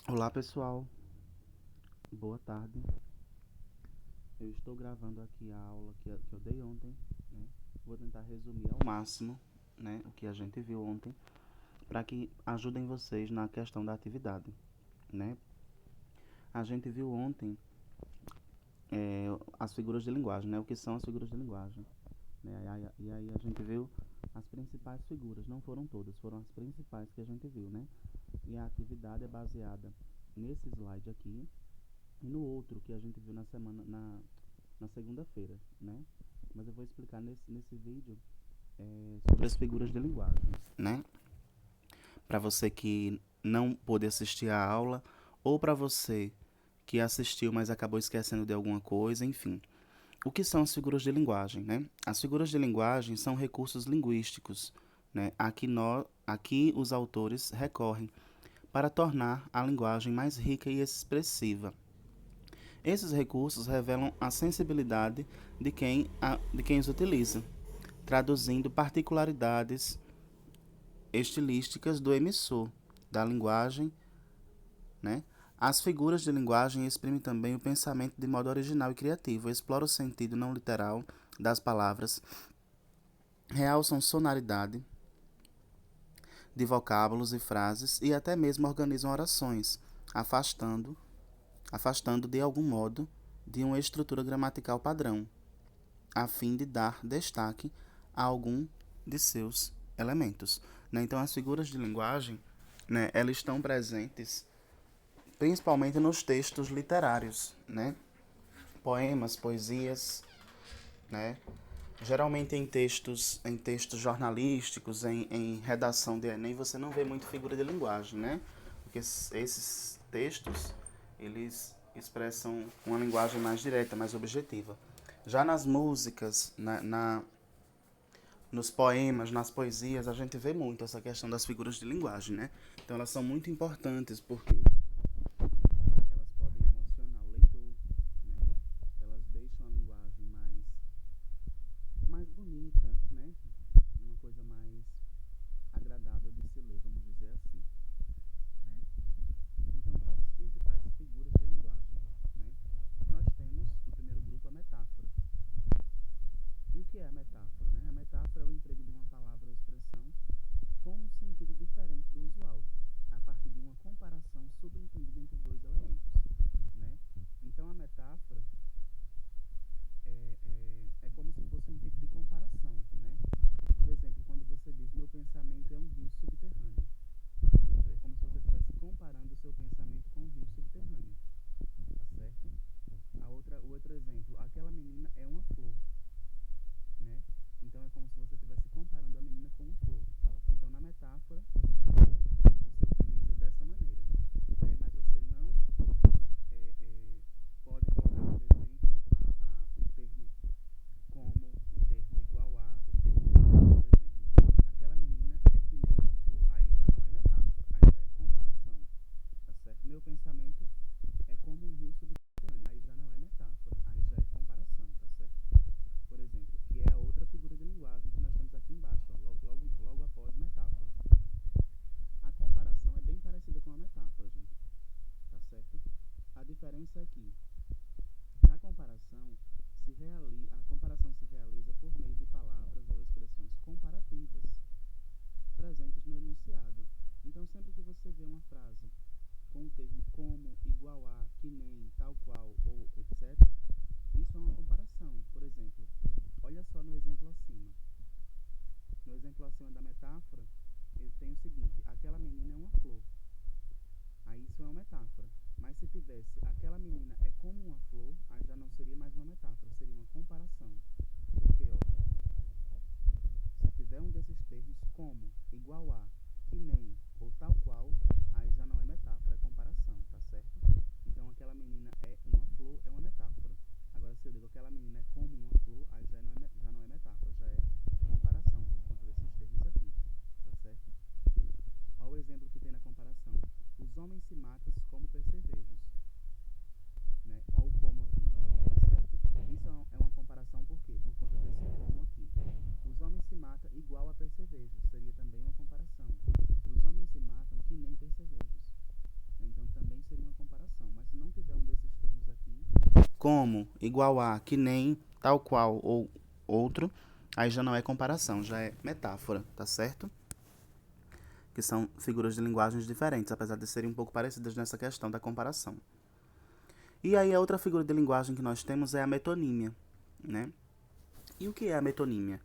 Olá pessoal, boa tarde. Eu estou gravando aqui a aula que eu dei ontem, né? Vou tentar resumir ao máximo, né, o que a gente viu ontem, para que ajudem vocês na questão da atividade, né? A gente viu ontem as figuras de linguagem, né? O que são as figuras de linguagem, né? E aí a gente viu as principais figuras, não foram todas, foram as principais que a gente viu, né? E a atividade é baseada nesse slide aqui e no outro que a gente viu na segunda-feira, né? Mas eu vou explicar nesse vídeo sobre as figuras de linguagem, né? Para você que não pôde assistir a aula ou para você que assistiu, mas acabou esquecendo de alguma coisa, enfim. O que são as figuras de linguagem, né? As figuras de linguagem são recursos linguísticos, né? Aqui os autores recorrem para tornar a linguagem mais rica e expressiva. Esses recursos revelam a sensibilidade de quem os utiliza, traduzindo particularidades estilísticas do emissor da linguagem, né? As figuras de linguagem exprimem também o pensamento de modo original e criativo, exploram o sentido não literal das palavras, realçam sonoridade de vocábulos e frases e até mesmo organizam orações, afastando, afastando de algum modo de uma estrutura gramatical padrão, a fim de dar destaque a algum de seus elementos, né? Então, as figuras de linguagem, né, elas estão presentes principalmente nos textos literários, né? Poemas, poesias, né? Geralmente em textos jornalísticos, em redação de Enem, você não vê muito figura de linguagem, né? Porque esses textos, eles expressam uma linguagem mais direta, mais objetiva. Já nas músicas, nos poemas, nas poesias, a gente vê muito essa questão das figuras de linguagem, né? Então elas são muito importantes porque elas podem emocionar o leitor, né? Elas deixam a linguagem mais bonita, né? Uma coisa mais agradável de se ler, vamos dizer assim, né? Então, quais as principais figuras de linguagem, né? Nós temos no primeiro grupo a metáfora. E o que é a metáfora, né? A metáfora é o emprego de uma palavra ou expressão com um sentido diferente do usual, a partir de uma comparação subentendida entre dois elementos, né? Então, a metáfora é como se fosse um tipo de comparação, né? Por exemplo, quando você diz meu pensamento é um rio subterrâneo, é como se você estivesse comparando o seu pensamento com um rio subterrâneo, tá certo? O outro exemplo, aquela menina é uma flor, né? Então é como se você estivesse comparando a menina com uma flor. Então na metáfora você utiliza dessa maneira, né? Mas você não pode colocar, por exemplo, o termo como, o termo igual a, o termo igual, por exemplo. Aquela menina é que nem uma flor. Aí já não é metáfora, aí já é comparação, tá certo? Meu pensamento é como um rio subterrâneo. Aí já não é metáfora, aí já é comparação, tá certo? Por exemplo, que é a outra figura de linguagem que nós temos aqui embaixo, ó, logo após metáfora. A comparação é bem parecida com a metáfora, gente, tá certo? A diferença é que a comparação se realiza por meio de palavras ou expressões comparativas presentes no enunciado. Então, sempre que você vê uma frase com o termo como, igual a, que nem, tal qual ou etc., isso é uma comparação. Por exemplo, olha só no exemplo acima. No exemplo acima da metáfora, eu tenho o seguinte: aquela menina é uma flor. Aí isso é uma metáfora. Mas se tivesse aquela menina é como uma flor, aí já não seria mais uma metáfora, seria uma comparação. Porque, ó, se tiver um desses termos, como, igual a, que nem ou tal qual, aí já não é metáfora, é comparação, tá certo? Então aquela menina é uma flor, é uma metáfora. Agora se eu digo aquela menina é como uma flor, aí já não é metáfora, já é comparação por conta desses termos aqui, tá certo? Olha o exemplo que tem na comparação. Os homens se matam como percevejos, né? Olha o como aqui, tá certo? Isso é uma comparação por quê? Por conta desse como aqui. Os homens se matam igual a percevejos, seria também uma comparação. Os homens se matam que nem percevejos, né? Então também como, igual a, que nem, tal qual ou outro, aí já não é comparação, já é metáfora, tá certo? Que são figuras de linguagens diferentes, apesar de serem um pouco parecidas nessa questão da comparação. E aí a outra figura de linguagem que nós temos é a metonímia, né? E o que é a metonímia?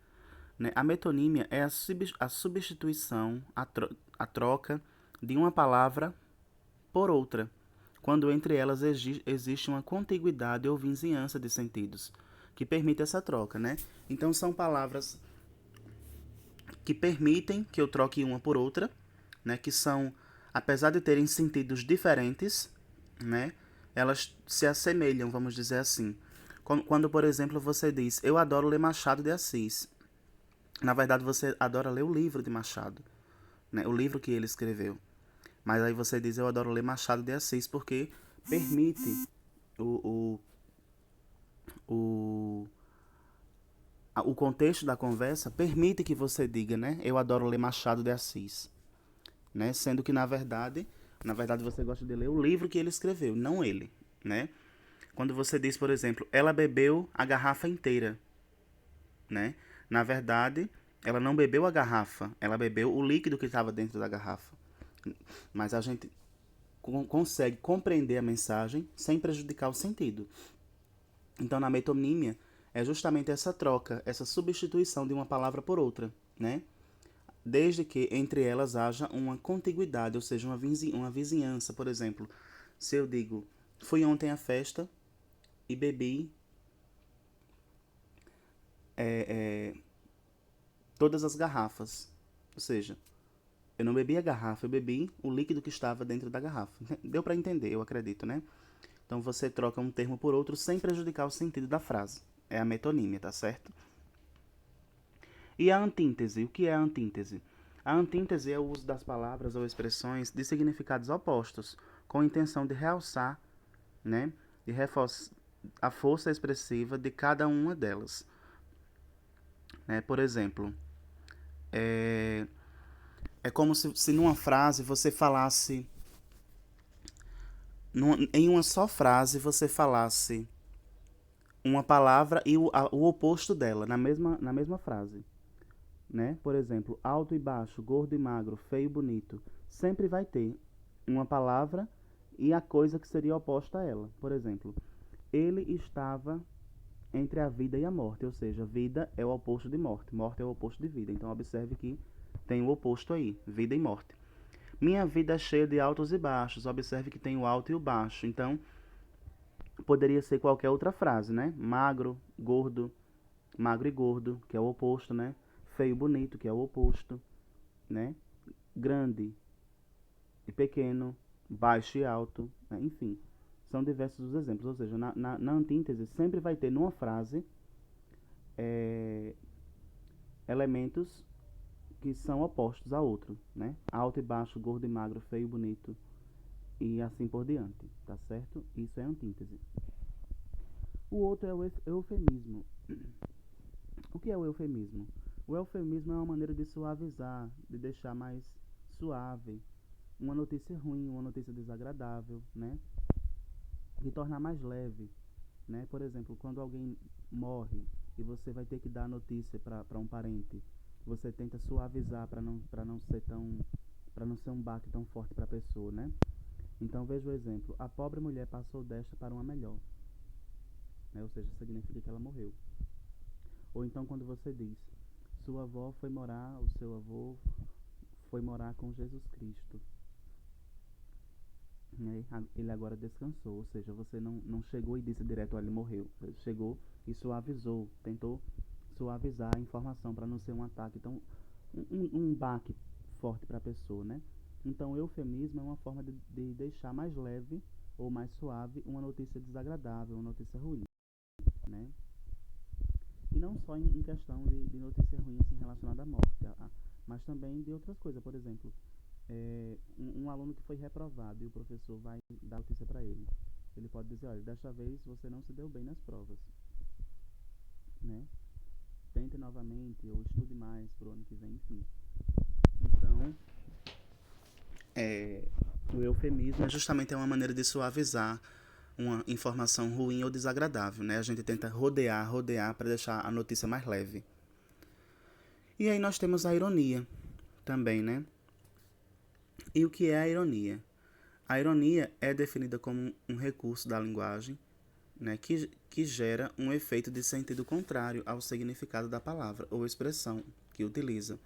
Né? A metonímia é a substituição, a troca de uma palavra por outra, quando entre elas existe uma contiguidade ou vizinhança de sentidos, que permite essa troca, né? Então são palavras que permitem que eu troque uma por outra, né? Que são, apesar de terem sentidos diferentes, né? Elas se assemelham, vamos dizer assim. Quando, por exemplo, você diz, eu adoro ler Machado de Assis. Na verdade, você adora ler o livro de Machado, né? O livro que ele escreveu. Mas aí você diz, eu adoro ler Machado de Assis, porque permite o, o, o contexto da conversa permite que você diga, né? Eu adoro ler Machado de Assis, né? Sendo que na verdade você gosta de ler o livro que ele escreveu, não ele, né? Quando você diz, por exemplo, ela bebeu a garrafa inteira, né? Na verdade, ela não bebeu a garrafa, ela bebeu o líquido que estava dentro da garrafa. Mas a gente consegue compreender a mensagem sem prejudicar o sentido. Então, na metonímia, é justamente essa troca, essa substituição de uma palavra por outra, né? Desde que entre elas haja uma contiguidade, ou seja, uma vizinhança. Por exemplo, se eu digo, fui ontem à festa e bebi todas as garrafas. Ou seja, eu não bebi a garrafa, eu bebi o líquido que estava dentro da garrafa. Deu para entender, eu acredito, né? Então você troca um termo por outro sem prejudicar o sentido da frase. É a metonímia, tá certo? E a antíntese? O que é a antíntese? A antíntese é o uso das palavras ou expressões de significados opostos, com a intenção de realçar, né, de reforçar a força expressiva de cada uma delas. Né? Por exemplo, é, é como se numa frase você falasse, em uma só frase você falasse uma palavra e o oposto dela, na mesma frase. Né? Por exemplo, alto e baixo, gordo e magro, feio e bonito. Sempre vai ter uma palavra e a coisa que seria oposta a ela. Por exemplo, ele estava entre a vida e a morte, ou seja, vida é o oposto de morte, morte é o oposto de vida. Então observe que tem o oposto aí, vida e morte. Minha vida é cheia de altos e baixos, observe que tem o alto e o baixo. Então poderia ser qualquer outra frase, né? Magro e gordo, que é o oposto, né? Feio e bonito, que é o oposto, né? Grande e pequeno, baixo e alto, né? Enfim, são diversos os exemplos. Ou seja, na antíntese sempre vai ter numa frase é, elementos que são opostos a outro, né? Alto e baixo, gordo e magro, feio e bonito e assim por diante, tá certo? Isso é antíntese. O outro é o eufemismo. O que é o eufemismo? O eufemismo é uma maneira de suavizar, de deixar mais suave uma notícia ruim, uma notícia desagradável, né? De tornar mais leve, né? Por exemplo, quando alguém morre e você vai ter que dar a notícia para um parente, você tenta suavizar para não ser tão para não ser um baque tão forte para a pessoa, né? Então veja o exemplo: a pobre mulher passou desta para uma melhor, né? Ou seja, significa que ela morreu. Ou então quando você diz: sua avó foi morar, o seu avô foi morar com Jesus Cristo, né? Ele agora descansou, ou seja, você não chegou e disse direto, ele morreu. Você chegou e suavizou, tentou suavizar a informação para não ser um ataque tão um baque forte para a pessoa, né? Então, o eufemismo é uma forma de deixar mais leve ou mais suave uma notícia desagradável, uma notícia ruim, né? E não só em questão de notícia ruim assim, relacionada à morte, mas também de outras coisas. Por exemplo, um aluno que foi reprovado e o professor vai dar notícia para ele. Ele pode dizer, olha, desta vez você não se deu bem nas provas, né? Tente novamente ou estude mais pro ano que vem, enfim. Então, o eufemismo é justamente uma maneira de suavizar uma informação ruim ou desagradável, né? A gente tenta rodear para deixar a notícia mais leve. E aí nós temos a ironia também, né? E o que é a ironia? A ironia é definida como um recurso da linguagem, né, que gera um efeito de sentido contrário ao significado da palavra ou expressão que utiliza,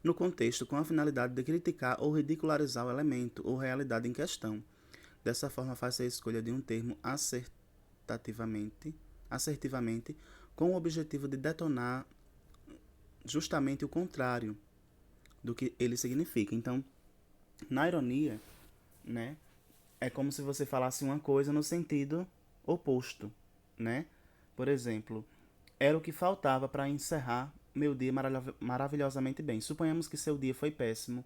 no contexto com a finalidade de criticar ou ridicularizar o elemento ou realidade em questão. Dessa forma, faz-se a escolha de um termo assertivamente, com o objetivo de detonar justamente o contrário do que ele significa. Então, na ironia, né, é como se você falasse uma coisa no sentido oposto, né? Por exemplo, era o que faltava para encerrar meu dia maravilhosamente bem. Suponhamos que seu dia foi péssimo,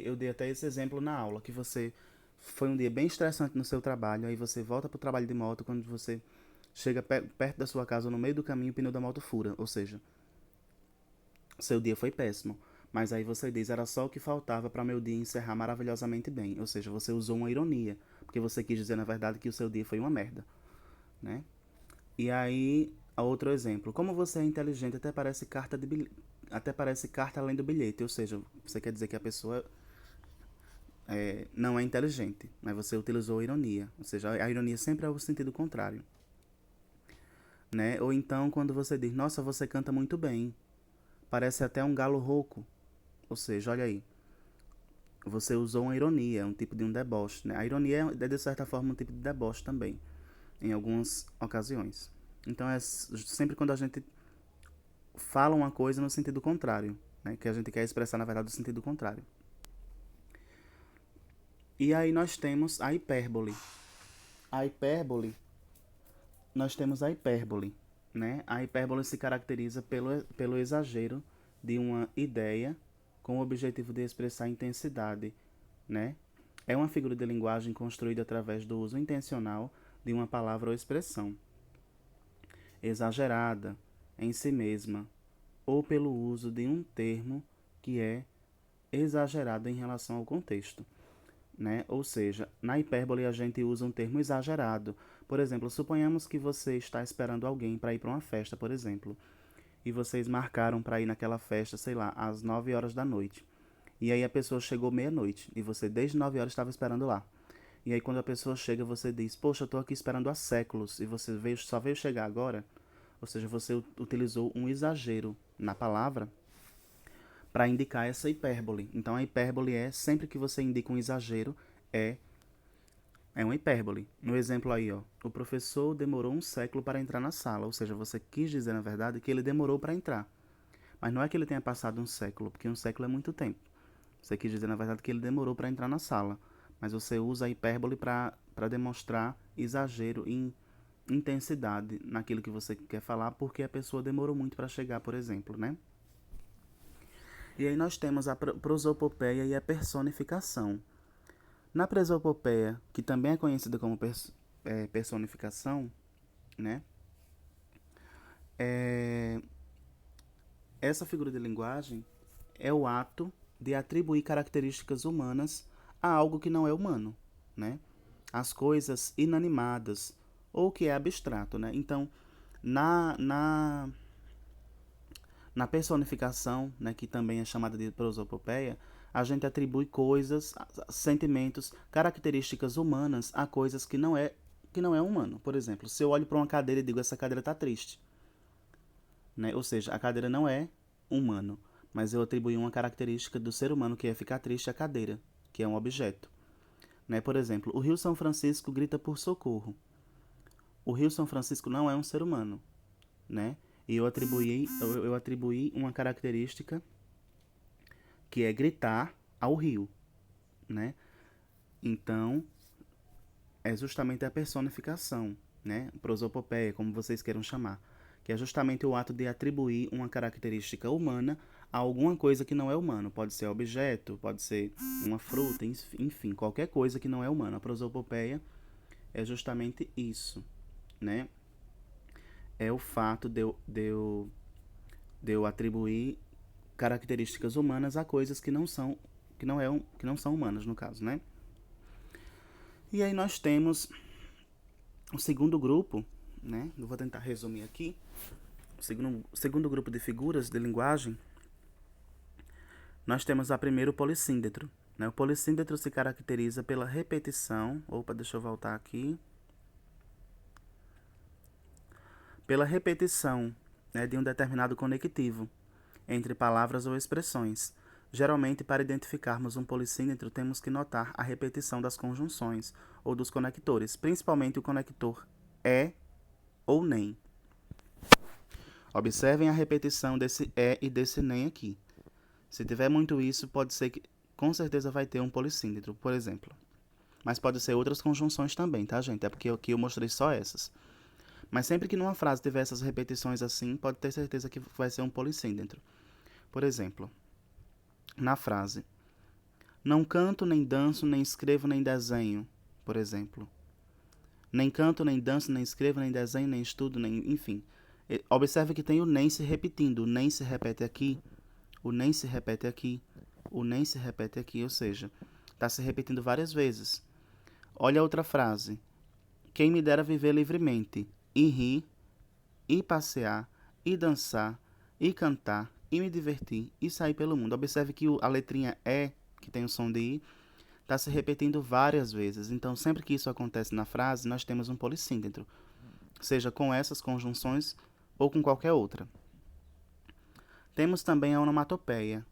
eu dei até esse exemplo na aula, que você foi um dia bem estressante no seu trabalho, aí você volta pro trabalho de moto, quando você chega perto da sua casa, no meio do caminho, o pneu da moto fura, ou seja, seu dia foi péssimo. Mas aí você diz, era só o que faltava para meu dia encerrar maravilhosamente bem. Ou seja, você usou uma ironia, porque você quis dizer, na verdade, que o seu dia foi uma merda, né? E aí, outro exemplo. Como você é inteligente, até parece carta além do bilhete. Ou seja, você quer dizer que a pessoa não é inteligente, mas você utilizou a ironia. Ou seja, a ironia sempre é o sentido contrário, né? Ou então, quando você diz, nossa, você canta muito bem, parece até um galo rouco. Ou seja, olha aí, você usou uma ironia, um tipo de um deboche, né? A ironia é, de certa forma, um tipo de deboche também, em algumas ocasiões. Então, é sempre quando a gente fala uma coisa no sentido contrário, né? Que a gente quer expressar, na verdade, o sentido contrário. E aí nós temos a hipérbole. A hipérbole, nós temos a hipérbole, né? A hipérbole se caracteriza pelo exagero de uma ideia com o objetivo de expressar intensidade, né? É uma figura de linguagem construída através do uso intencional de uma palavra ou expressão, exagerada em si mesma, ou pelo uso de um termo que é exagerado em relação ao contexto, né? Ou seja, na hipérbole a gente usa um termo exagerado. Por exemplo, suponhamos que você está esperando alguém para ir para uma festa, por exemplo, e vocês marcaram para ir naquela festa, sei lá, às 9 horas da noite. E aí a pessoa chegou meia-noite e você desde 9 horas estava esperando lá. E aí quando a pessoa chega, você diz: "Poxa, eu tô aqui esperando há séculos e você só veio chegar agora". Ou seja, você utilizou um exagero na palavra para indicar essa hipérbole. Então a hipérbole é sempre que você indica um exagero é uma hipérbole. No exemplo aí, ó, o professor demorou um século para entrar na sala, ou seja, você quis dizer na verdade que ele demorou para entrar. Mas não é que ele tenha passado um século, porque um século é muito tempo. Você quis dizer na verdade que ele demorou para entrar na sala, mas você usa a hipérbole para demonstrar exagero em intensidade naquilo que você quer falar, porque a pessoa demorou muito para chegar, por exemplo, né? E aí nós temos a prosopopeia e a personificação. Na prosopopeia, que também é conhecida como personificação, né? É, essa figura de linguagem é o ato de atribuir características humanas a algo que não é humano, né? As coisas inanimadas ou que é abstrato, né? Então, na, na, na personificação, né, que também é chamada de prosopopeia, a gente atribui coisas, sentimentos, características humanas a coisas que não é humano. Por exemplo, se eu olho para uma cadeira e digo essa cadeira está triste, né? Ou seja, a cadeira não é humano, mas eu atribuí uma característica do ser humano que é ficar triste à cadeira, que é um objeto, né? Por exemplo, o Rio São Francisco grita por socorro. O Rio São Francisco não é um ser humano, né? E eu atribuí uma característica que é gritar ao rio, né? Então, é justamente a personificação, né? Prosopopeia, como vocês queiram chamar, que é justamente o ato de atribuir uma característica humana a alguma coisa que não é humano. Pode ser objeto, pode ser uma fruta, enfim, qualquer coisa que não é humana. A prosopopeia é justamente isso, né? É o fato de eu atribuir características humanas a coisas que não são humanas, no caso, né? E aí nós temos o segundo grupo, né? Eu vou tentar resumir aqui. O segundo grupo de figuras de linguagem, nós temos a primeiro o polissíndetro. Né? O polissíndetro se caracteriza pela repetição. Opa, deixa eu voltar aqui. Pela repetição, né, de um determinado conectivo entre palavras ou expressões. Geralmente, para identificarmos um polissíndetro, temos que notar a repetição das conjunções ou dos conectores, principalmente o conector é ou nem. Observem a repetição desse é e desse nem aqui. Se tiver muito isso, pode ser que com certeza vai ter um polissíndetro, por exemplo. Mas pode ser outras conjunções também, tá, gente? É porque aqui eu mostrei só essas. Mas sempre que numa frase tiver essas repetições assim, pode ter certeza que vai ser um polissíndetro. Por exemplo, na frase: não canto, nem danço, nem escrevo, nem desenho, por exemplo. Nem canto, nem danço, nem escrevo, nem desenho, nem estudo, nem... enfim. Observe que tem o nem se repetindo. O nem se repete aqui, o nem se repete aqui, o nem se repete aqui, ou seja, está se repetindo várias vezes. Olha a outra frase. Quem me dera viver livremente, e rir, e passear, e dançar, e cantar, e me divertir, e sair pelo mundo. Observe que a letrinha E, que tem o som de I, está se repetindo várias vezes. Então, sempre que isso acontece na frase, nós temos um polissíndetro, seja com essas conjunções ou com qualquer outra. Temos também a onomatopeia.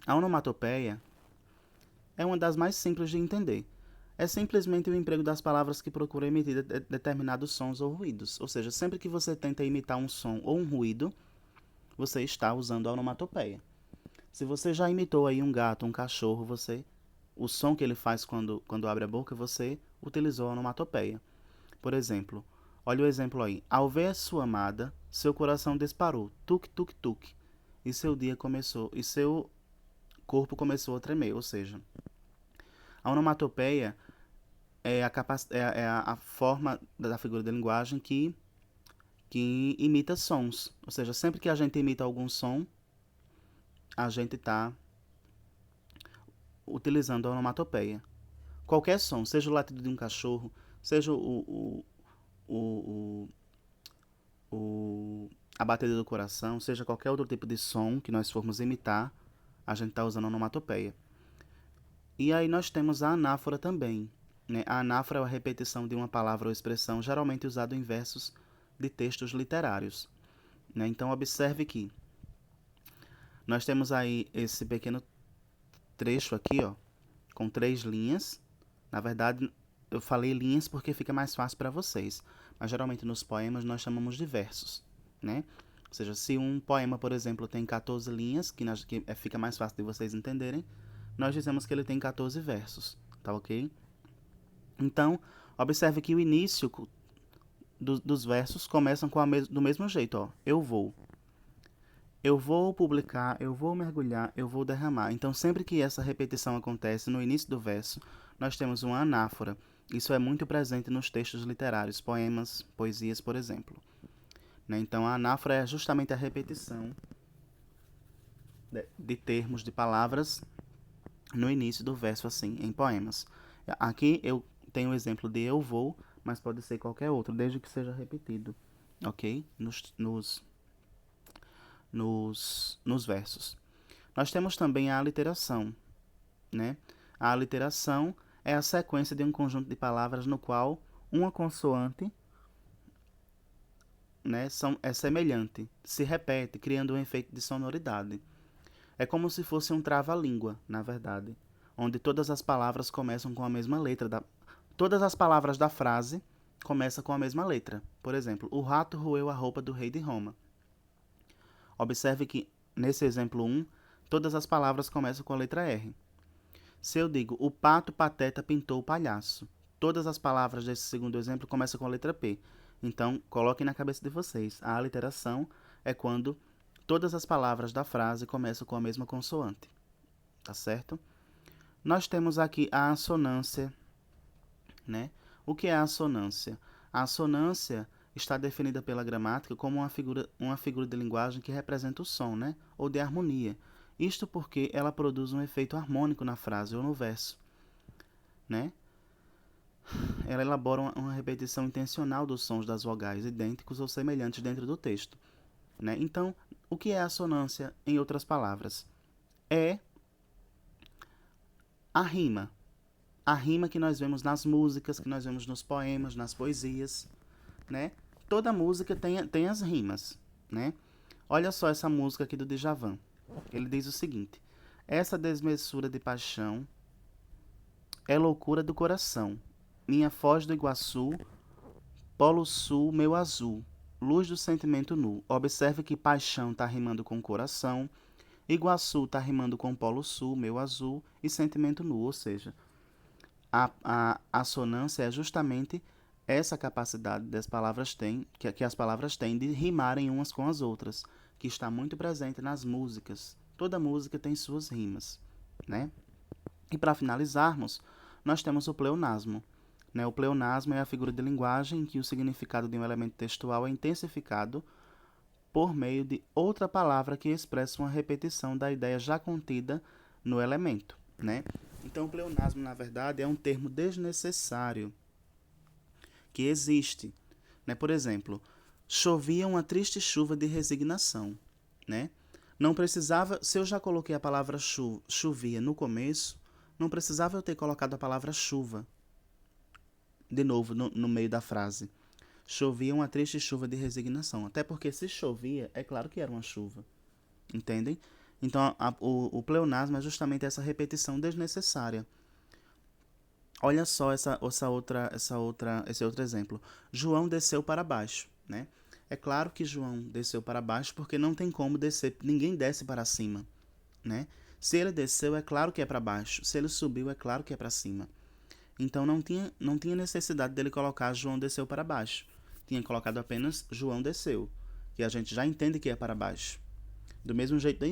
A onomatopeia é uma das mais simples de entender. É simplesmente o emprego das palavras que procuram emitir determinados sons ou ruídos. Ou seja, sempre que você tenta imitar um som ou um ruído, você está usando a onomatopeia. Se você já imitou aí um gato, um cachorro, o som que ele faz quando abre a boca, você utilizou a onomatopeia. Por exemplo, olha o exemplo aí. Ao ver sua amada, seu coração disparou, tuk tuk tuk, e seu corpo começou a tremer. Ou seja, a onomatopeia é a forma da figura de linguagem que imita sons. Ou seja, sempre que a gente imita algum som, a gente está utilizando a onomatopeia. Qualquer som, seja o latido de um cachorro, seja a batida do coração, seja qualquer outro tipo de som que nós formos imitar, a gente está usando a onomatopeia. E aí nós temos a anáfora também. Né? A anáfora é a repetição de uma palavra ou expressão, geralmente usada em versos de textos literários. Né? Então, observe que nós temos aí esse pequeno trecho aqui, ó, com 3 linhas. Na verdade, eu falei linhas porque fica mais fácil para vocês. Mas, geralmente, nos poemas, nós chamamos de versos. Né? Ou seja, se um poema, por exemplo, tem 14 linhas, que fica mais fácil de vocês entenderem, nós dizemos que ele tem 14 versos. Tá ok? Então, observe que o início dos versos começam do mesmo jeito, ó. Eu vou publicar, eu vou mergulhar, eu vou derramar. Então, sempre que essa repetição acontece no início do verso, nós temos uma anáfora. Isso é muito presente nos textos literários, poemas, poesias, por exemplo. Né? Então, a anáfora é justamente a repetição de termos, de palavras, no início do verso, assim, em poemas. Aqui eu tenho o exemplo de eu vou, mas pode ser qualquer outro, desde que seja repetido, ok? Nos versos. Nós temos também a aliteração, né? A aliteração é a sequência de um conjunto de palavras no qual uma consoante, né, é semelhante, se repete, criando um efeito de sonoridade. É como se fosse um trava-língua, na verdade, onde todas as palavras começam com a mesma letra. Todas as palavras da frase começam com a mesma letra. Por exemplo, o rato roeu a roupa do rei de Roma. Observe que, nesse exemplo 1, todas as palavras começam com a letra R. Se eu digo, o pato pateta pintou o palhaço, todas as palavras desse segundo exemplo começam com a letra P. Então, coloquem na cabeça de vocês, a aliteração é quando todas as palavras da frase começam com a mesma consoante. Tá certo? Nós temos aqui a assonância, né? O que é a assonância? A assonância está definida pela gramática como uma figura de linguagem que representa o som, né? Ou de harmonia. Isto porque ela produz um efeito harmônico na frase ou no verso, né? ela elabora uma repetição intencional dos sons das vogais idênticos ou semelhantes dentro do texto, né? Então, o que é assonância, em outras palavras? É a rima. A rima que nós vemos nas músicas, que nós vemos nos poemas, nas poesias, né? Toda música tem as rimas, né? Olha só essa música aqui do Djavan. Ele diz o seguinte: essa desmessura de paixão é loucura do coração. Minha foz do Iguaçu, Polo Sul, meu azul. Luz do sentimento nu. Observe que paixão está rimando com coração, Iguaçu está rimando com Polo Sul, meu azul, e sentimento nu. Ou seja, a assonância é justamente essa capacidade das palavras têm, que as palavras têm de rimarem umas com as outras, que está muito presente nas músicas. Toda música tem suas rimas, né? E para finalizarmos, nós temos o pleonasmo. Né? O pleonasmo é a figura de linguagem em que o significado de um elemento textual é intensificado por meio de outra palavra que expressa uma repetição da ideia já contida no elemento, né? Então, o pleonasmo, na verdade, é um termo desnecessário que existe, né? Por exemplo, chovia uma triste chuva de resignação, né? Não precisava, se eu já coloquei a palavra chovia no começo, não precisava eu ter colocado a palavra chuva de novo no meio da frase. Chovia uma triste chuva de resignação. Até porque se chovia, é claro que era uma chuva. Entendem? Então, o pleonasmo é justamente essa repetição desnecessária. Olha só esse outro exemplo. João desceu para baixo, né? É claro que João desceu para baixo porque não tem como descer, ninguém desce para cima, né? Se ele desceu, é claro que é para baixo. Se ele subiu, é claro que é para cima. Então não tinha necessidade dele colocar João desceu para baixo. Tinha colocado apenas João desceu, que a gente já entende que é para baixo. Do mesmo jeito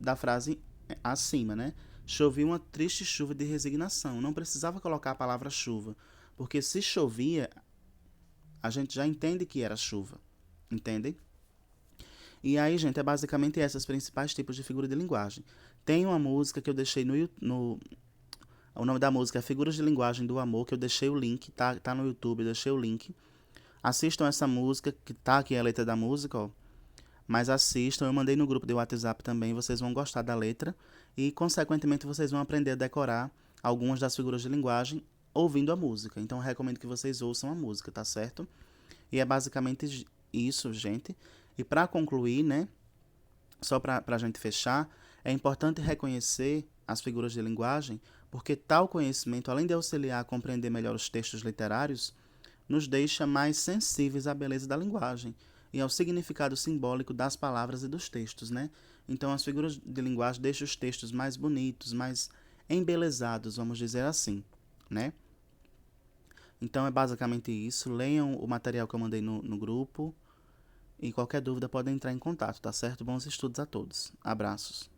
da frase acima, né? Chovia uma triste chuva de resignação. Não precisava colocar a palavra chuva, porque se chovia, a gente já entende que era chuva. Entendem? E aí, gente, é basicamente esses principais tipos de figura de linguagem. Tem uma música que eu deixei no o nome da música é Figuras de Linguagem do Amor, que eu deixei o link, tá no YouTube, eu deixei o link. Assistam essa música, que tá aqui a letra da música, ó. Mas assistam, eu mandei no grupo de WhatsApp também, vocês vão gostar da letra e, consequentemente, vocês vão aprender a decorar algumas das figuras de linguagem ouvindo a música. Então, eu recomendo que vocês ouçam a música, tá certo? E é basicamente isso, gente. E para concluir, né, só para a gente fechar, é importante reconhecer as figuras de linguagem, porque tal conhecimento, além de auxiliar a compreender melhor os textos literários, nos deixa mais sensíveis à beleza da linguagem e ao significado simbólico das palavras e dos textos, né? Então, as figuras de linguagem deixam os textos mais bonitos, mais embelezados, vamos dizer assim, né? Então, é basicamente isso. Leiam o material que eu mandei no grupo e qualquer dúvida podem entrar em contato, tá certo? Bons estudos a todos. Abraços.